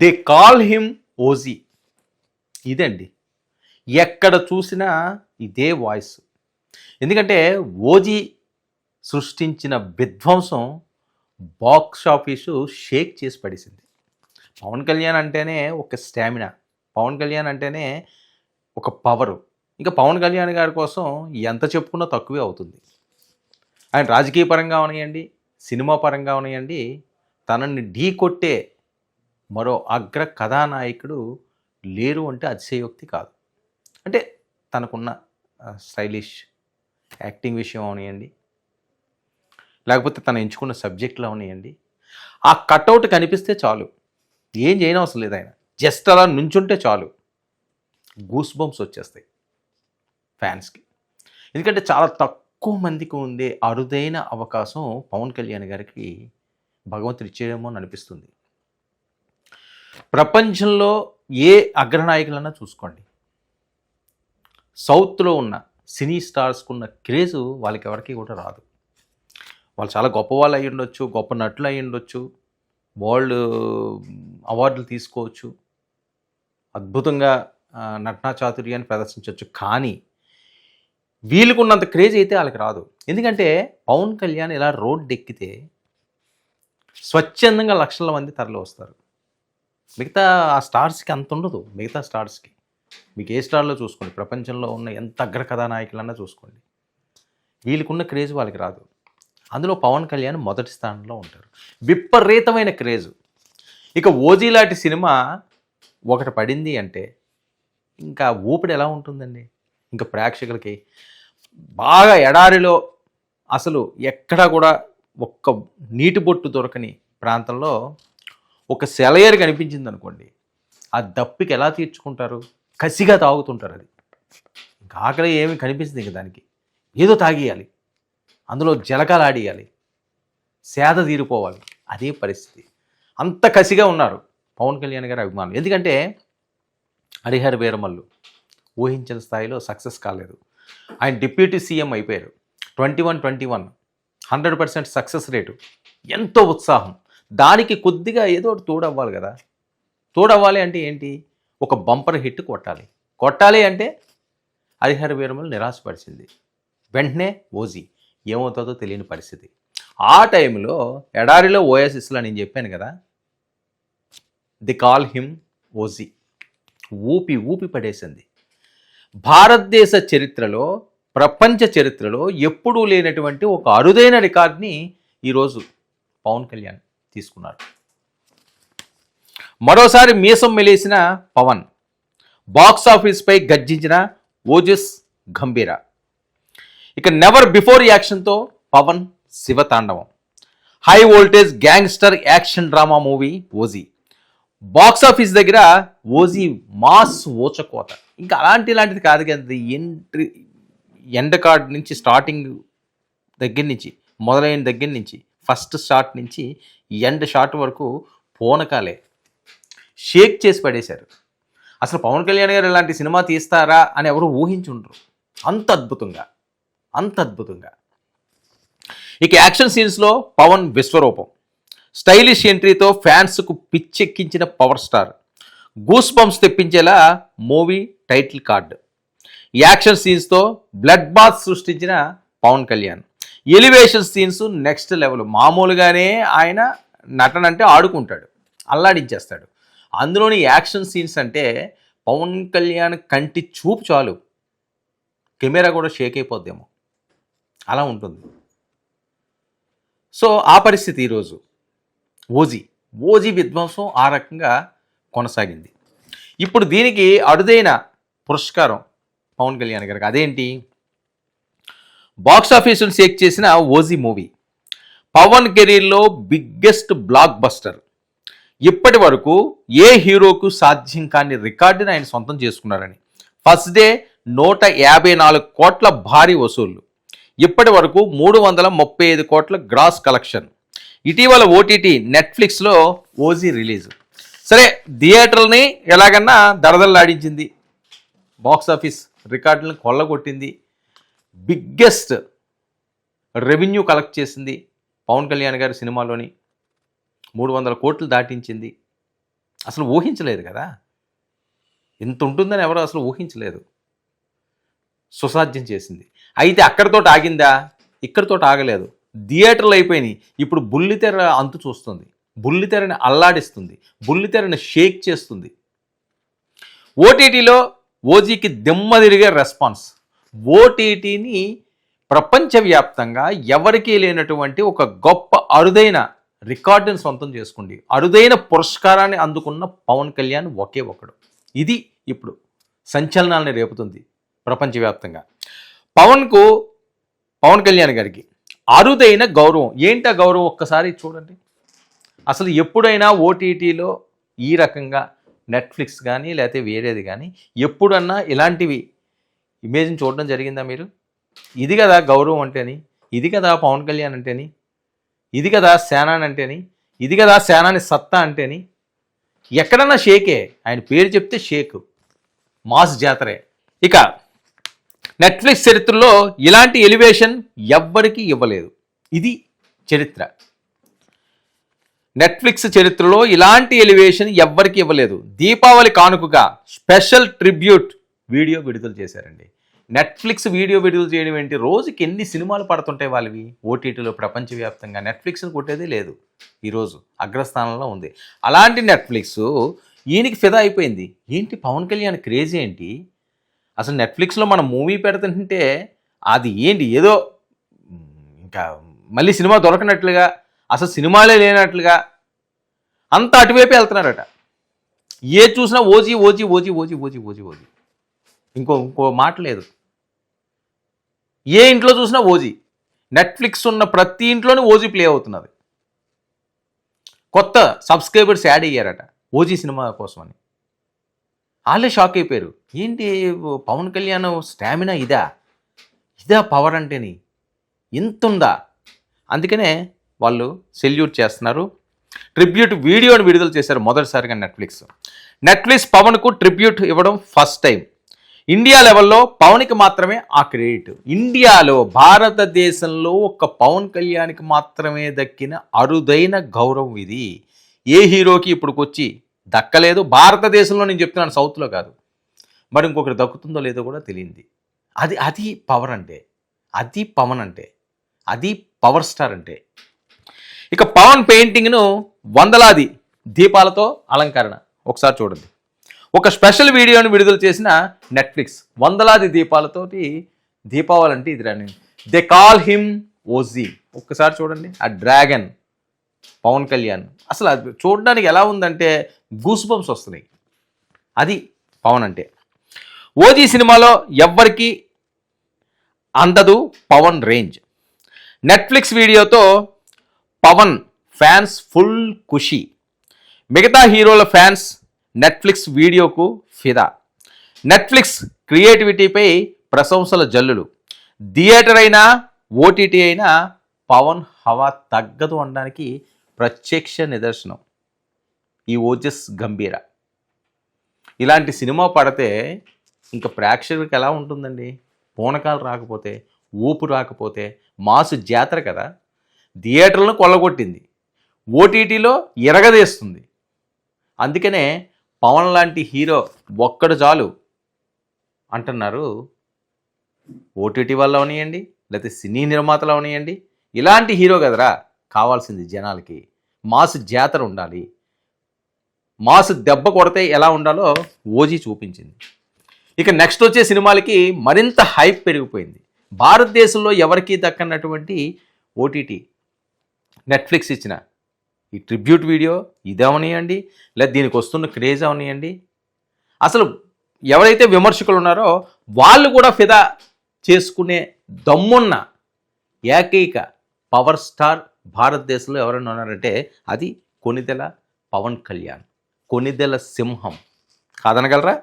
They call him OG. ఇదండి, ఎక్కడ చూసినా ఇదే వాయిస్. ఎందుకంటే ఓజీ సృష్టించిన విధ్వంసం బాక్స్ ఆఫీసు షేక్ చేసి పడేసింది. పవన్ కళ్యాణ్ అంటేనే ఒక స్టామినా, పవన్ కళ్యాణ్ అంటేనే ఒక పవరు. ఇంకా పవన్ కళ్యాణ్ గారి కోసం ఎంత చెప్పుకున్నా తక్కువే అవుతుంది. ఆయన రాజకీయ పరంగా ఉన్నాయండి, సినిమా పరంగా ఉన్నాయండి, తనని ఢీ కొట్టే మరో అగ్ర కథానాయకుడు లేరు అంటే అతిశయోక్తి కాదు. అంటే తనకున్న స్టైలిష్ యాక్టింగ్ విషయం అవనియండి, లేకపోతే తను ఎంచుకున్న సబ్జెక్టులు అవనియండి, ఆ కట్అవుట్ కనిపిస్తే చాలు, ఏం చేయనవసరం లేదు. ఆయన జస్ట్ అలా నుంచుంటే చాలు, గూస్ బంప్స్ వచ్చేస్తాయి ఫ్యాన్స్కి. ఎందుకంటే చాలా తక్కువ మందికి ఉండే అరుదైన అవకాశం పవన్ కళ్యాణ్ గారికి భగవంతుడు ఇచ్చేదేమో అని అనిపిస్తుంది. ప్రపంచంలో ఏ అగ్రనాయకులన్నా చూసుకోండి, సౌత్లో ఉన్న సినీ స్టార్స్కున్న క్రేజు వాళ్ళకి ఎవరికి కూడా రాదు. వాళ్ళు చాలా గొప్పవాళ్ళు అయి ఉండొచ్చు, గొప్ప నటులు అయి ఉండొచ్చు, వరల్డ్ అవార్డులు తీసుకోవచ్చు, అద్భుతంగా నటనా చాతుర్యాన్ని ప్రదర్శించవచ్చు, కానీ వీళ్ళకున్నంత క్రేజ్ అయితే వాళ్ళకి రాదు. ఎందుకంటే పవన్ కళ్యాణ్ ఇలా రోడ్డు ఎక్కితే స్వచ్ఛందంగా లక్షల మంది తరలి వస్తారు. మిగతా ఆ స్టార్స్కి అంత ఉండదు. మిగతా స్టార్స్కి మీకు ఏ స్టార్లో చూసుకోండి, ప్రపంచంలో ఉన్న ఎంత అగ్ర కథానాయకులన్నా చూసుకోండి, వీళ్ళకున్న క్రేజ్ వాళ్ళకి రాదు. అందులో పవన్ కళ్యాణ్ మొదటి స్థానంలో ఉంటారు, విపరీతమైన క్రేజు. ఇక ఓజీ లాంటి సినిమా ఒకటి పడింది అంటే ఇంకా ఊపిడి ఎలా ఉంటుందండి. ఇంకా ప్రేక్షకులకి బాగా ఎడారిలో అసలు ఎక్కడా కూడా ఒక్క నీటి బొట్టు దొరకని ప్రాంతంలో ఒక సెలయేరు కనిపించింది అనుకోండి, ఆ దప్పికి ఎలా తీర్చుకుంటారు? కసిగా తాగుతుంటారు. అది ఇంకా ఆకలి ఏమి కనిపిస్తుంది, ఇంక దానికి ఏదో తాగేయాలి, అందులో జలకాలు ఆడియాలి, సేద తీరిపోవాలి, అదే పరిస్థితి. అంత కసిగా ఉన్నారు పవన్ కళ్యాణ్ గారి అభిమానులు. ఎందుకంటే హరిహర వీరమల్లు ఊహించిన స్థాయిలో సక్సెస్ కాలేదు. ఆయన డిప్యూటీ సీఎం అయిపోయారు. 21 100% సక్సెస్ రేటు, ఎంతో ఉత్సాహం. దానికి కొద్దిగా ఏదో ఒకటి తోడవ్వాలి కదా. తోడవ్వాలి అంటే ఏంటి? ఒక బంపర్ హిట్ కొట్టాలి అంటే హరిహర వీరమల్లు నిరాశపరిచింది. వెంటనే ఓజీ ఏమవుతుందో తెలియని పరిస్థితి. ఆ టైంలో ఎడారిలో ఓఎస్ఎస్లో నేను చెప్పాను కదా, ది కాల్ హిమ్ ఓజీ ఊపి పడేసింది. భారతదేశ చరిత్రలో, ప్రపంచ చరిత్రలో ఎప్పుడూ లేనటువంటి ఒక అరుదైన రికార్డ్ని ఈరోజు పవన్ కళ్యాణ్ తీసుకున్నారు. మరోసారి మీసం మెలేసిన పవన్, బాక్స్ ఆఫీస్పై గర్జించిన ఓజస్ గంభీర. ఇక నెవర్ బిఫోర్ యాక్షన్తో పవన్ శివతాండవం. High voltage gangster action drama movie OG. Box office దగ్గర ఓజీ మాస్ ఓచకోత. ఇంకా ఇలాంటిది కాదు కదా. ఎండ్ కార్డ్ నుంచి స్టార్టింగ్ దగ్గర నుంచి మొదలైన దగ్గర నుంచి ఫస్ట్ షాట్ నుంచి ఎండ్ షాట్ వరకు పోనకాలే షేక్ చేసి పడేశారు. అసలు పవన్ కళ్యాణ్ గారు ఇలాంటి సినిమా తీస్తారా అని ఎవరు ఊహించుండరు. అంత అద్భుతంగా. ఇక యాక్షన్ సీన్స్లో పవన్ విశ్వరూపం. స్టైలిష్ ఎంట్రీతో ఫ్యాన్స్కు పిచ్చెక్కించిన పవర్ స్టార్. గూస్ బంప్స్ తెప్పించేలా మూవీ టైటిల్ కార్డ్. యాక్షన్ సీన్స్తో బ్లడ్ బాత్ సృష్టించిన Pawan Kalyan. Elevation scenes next level. మామూలుగానే ఆయన నటన అంటే ఆడుకుంటాడు, అల్లాడించేస్తాడు. అందులోని యాక్షన్ సీన్స్ అంటే పవన్ కళ్యాణ్ కంటి చూపు చాలు కెమెరా కూడా షేక్ అయిపోద్దేమో, అలా ఉంటుంది. సో ఆ పరిస్థితి ఈరోజు ఓజీ విధ్వంసం ఆ రకంగా కొనసాగింది. ఇప్పుడు దీనికి అరుదైన పురస్కారం పవన్ కళ్యాణ్ గారికి. అదేంటి? బాక్స్ ఆఫీసును షేక్ చేసిన ఓజీ మూవీ పవన్ కెరీర్లో బిగ్గెస్ట్ బ్లాక్ బస్టర్. ఇప్పటి వరకు ఏ హీరోకు సాధ్యం కాని రికార్డుని ఆయన సొంతం చేసుకున్నారని. ఫస్ట్ డే 154 కోట్ల భారీ వసూళ్లు. ఇప్పటి వరకు 335 కోట్ల గ్రాస్ కలెక్షన్. ఇటీవల ఓటీటీ నెట్ఫ్లిక్స్లో ఓజీ రిలీజ్. సరే, థియేటర్ని ఎలాగన్నా దరదల్లాడించింది, బాక్స్ ఆఫీస్ రికార్డులను కొల్లగొట్టింది, బిగ్గెస్ట్ రెవెన్యూ కలెక్ట్ చేసింది పవన్ కళ్యాణ్ గారి సినిమాలోని 300 కోట్లు దాటించింది. అసలు ఊహించలేదు కదా, ఇంత ఉంటుందని ఎవరు అసలు ఊహించలేదు. సుసాధ్యం చేసింది. అయితే అక్కడితో ఆగిందా? ఇక్కడితో ఆగలేదు. థియేటర్లు అయిపోయినాయి. ఇప్పుడు బుల్లితెర అంతు చూస్తుంది, బుల్లితెరని అల్లాడిస్తుంది, బుల్లితెరని షేక్ చేస్తుంది. ఓటీటీలో ఓజీకి దిమ్మ తిరిగే రెస్పాన్స్. ఓటీటీని ప్రపంచవ్యాప్తంగా ఎవరికీ లేనటువంటి ఒక గొప్ప అరుదైన రికార్డుని సొంతం చేసుకోండి. అరుదైన పురస్కారాన్ని అందుకున్న పవన్ కళ్యాణ్ ఒకే ఒకడు. ఇది ఇప్పుడు సంచలనాలని రేపుతుంది ప్రపంచవ్యాప్తంగా. పవన్ కళ్యాణ్ గారికి అరుదైన గౌరవం. ఏంటి ఆ గౌరవం? ఒక్కసారి చూడండి. అసలు ఎప్పుడైనా ఓటీటీలో ఈ రకంగా నెట్ఫ్లిక్స్ కానీ లేకపోతే వేరేది కానీ ఎప్పుడన్నా ఇలాంటివి ఇమేజ్ని చూడడం జరిగిందా మీరు? ఇది కదా గౌరవం అంటేని, ఇది కదా పవన్ కళ్యాణ్ అంటేని, ఇది కదా సేనాని అంటేని, ఇది కదా సేనాని సత్తా అంటేని. ఎక్కడన్నా షేకే, ఆయన పేరు చెప్తే షేక్, మాస్ జాతరే. ఇక నెట్ఫ్లిక్స్ చరిత్రలో ఇలాంటి ఎలివేషన్ ఎవ్వరికీ ఇవ్వలేదు. ఇది చరిత్ర. నెట్ఫ్లిక్స్ చరిత్రలో ఇలాంటి ఎలివేషన్ ఎవ్వరికీ ఇవ్వలేదు. దీపావళి కానుకగా స్పెషల్ ట్రిబ్యూట్ వీడియో విడుదల చేశారండి. నెట్ఫ్లిక్స్ వీడియో విడుదల చేయడం ఏంటి? రోజుకి ఎన్ని సినిమాలు పడుతుంటాయి వాళ్ళవి ఓటీటీలో ప్రపంచవ్యాప్తంగా. నెట్ఫ్లిక్స్ని కొట్టేదే లేదు, ఈరోజు అగ్రస్థానంలో ఉంది. అలాంటి నెట్ఫ్లిక్స్ ఈయనకి ఫిదా అయిపోయింది. ఏంటి పవన్ కళ్యాణ్ క్రేజ్ ఏంటి? అసలు నెట్ఫ్లిక్స్లో మనం మూవీ పెడుతుంటే అది ఏంటి, ఏదో ఇంకా మళ్ళీ సినిమా దొరకనట్లుగా, అసలు సినిమాలే లేనట్లుగా అంతా అటువైపే వెళ్తున్నారట. ఏ చూసినా OG OG OG OG OG OG OG, ఇంకో మాట లేదు. ఏ ఇంట్లో చూసినా ఓజీ. నెట్ఫ్లిక్స్ ఉన్న ప్రతి ఇంట్లోనే ఓజీ ప్లే అవుతున్నది. కొత్త సబ్స్క్రైబర్స్ యాడ్ అయ్యారట ఓజీ సినిమా కోసమని. వాళ్ళే షాక్ అయిపోయారు. ఏంటి పవన్ కళ్యాణ్ స్టామినా ఇదా పవర్ అంటేని, ఇంత ఉందా? అందుకనే వాళ్ళు సెల్యూట్ చేస్తున్నారు. ట్రిబ్యూట్ వీడియోని విడుదల చేశారు మొదటిసారిగా నెట్ఫ్లిక్స్ పవన్కు ట్రిబ్యూట్ ఇవ్వడం ఫస్ట్ టైం. ఇండియా లెవెల్లో పవన్కి మాత్రమే ఆ క్రెడిట్. ఇండియాలో, భారతదేశంలో ఒక్క పవన్ కళ్యాణ్కి మాత్రమే దక్కిన అరుదైన గౌరవం ఇది. ఏ హీరోకి ఇప్పుడుకొచ్చి దక్కలేదు. భారతదేశంలో నేను చెప్తున్నాను, సౌత్లో కాదు. మరి ఇంకొకటి దక్కుతుందో లేదో కూడా తెలియంది. అది పవర్ అంటే, అది పవన్ అంటే, అది పవర్ స్టార్ అంటే. ఇక పవన్ పెయింటింగ్ను వందలాది దీపాలతో అలంకరణ ఒకసారి చూడండి. ఒక స్పెషల్ వీడియోని విడుదల చేసిన నెట్ఫ్లిక్స్ వందలాది దీపాలతోటి, దీపావళి అంటే ఇది రాని, దే కాల్ హిమ్ ఓజీ. ఒక్కసారి చూడండి ఆ డ్రాగన్ పవన్ కళ్యాణ్. అసలు అది చూడడానికి ఎలా ఉందంటే గూస్ బంప్స్ వస్తున్నాయి. అది పవన్ అంటే. ఓజీ సినిమాలో ఎవ్వరికి అందదు పవన్ రేంజ్. నెట్ఫ్లిక్స్ వీడియోతో పవన్ ఫ్యాన్స్ ఫుల్ ఖుషి. మిగతా హీరోల ఫ్యాన్స్ నెట్ఫ్లిక్స్ వీడియోకు ఫిదా. నెట్ఫ్లిక్స్ క్రియేటివిటీపై ప్రశంసల జల్లులు. థియేటర్ అయినా ఓటీటీ అయినా పవన్ హవా తగ్గదు అనడానికి ప్రత్యక్ష నిదర్శనం ఈ ఓజస్ గంభీర. ఇలాంటి సినిమా పడితే ఇంకా ప్రేక్షకులకు ఎలా ఉంటుందండి? పూనకాలు రాకపోతే, ఊపు రాకపోతే, మాసు జాతర కదా. థియేటర్లను కొల్లగొట్టింది, ఓటీటీలో ఎరగదేస్తుంది. అందుకనే పవన్ లాంటి హీరో ఒక్కడు చాలు అంటున్నారు. ఓటీటీ వల్ల అవనియండి, లేకపోతే సినీ నిర్మాతలు అవనియండి, ఇలాంటి హీరో కదరా కావాల్సింది జనాలకి. మాసు జాతర ఉండాలి. మాసు దెబ్బ కొడితే ఎలా ఉండాలో ఓజీ చూపించింది. ఇక నెక్స్ట్ వచ్చే సినిమాలకి మరింత హైప్ పెరిగిపోయింది. భారతదేశంలో ఎవరికీ దక్కనటువంటి ఓటీటీ నెట్ఫ్లిక్స్ ఇచ్చిన ఈ ట్రిబ్యూట్ వీడియో ఇదేవనియండి, లేదా దీనికి వస్తున్న క్రేజ్ అవనియండి. అసలు ఎవరైతే విమర్శకులు ఉన్నారో వాళ్ళు కూడా ఫిదా చేసుకునే దమ్మున్న ఏకైక పవర్ స్టార్ భారతదేశంలో ఎవరైనా ఉన్నారంటే అది కొణిదెల పవన్ కళ్యాణ్. కొణిదెల సింహం కాదనగలరా?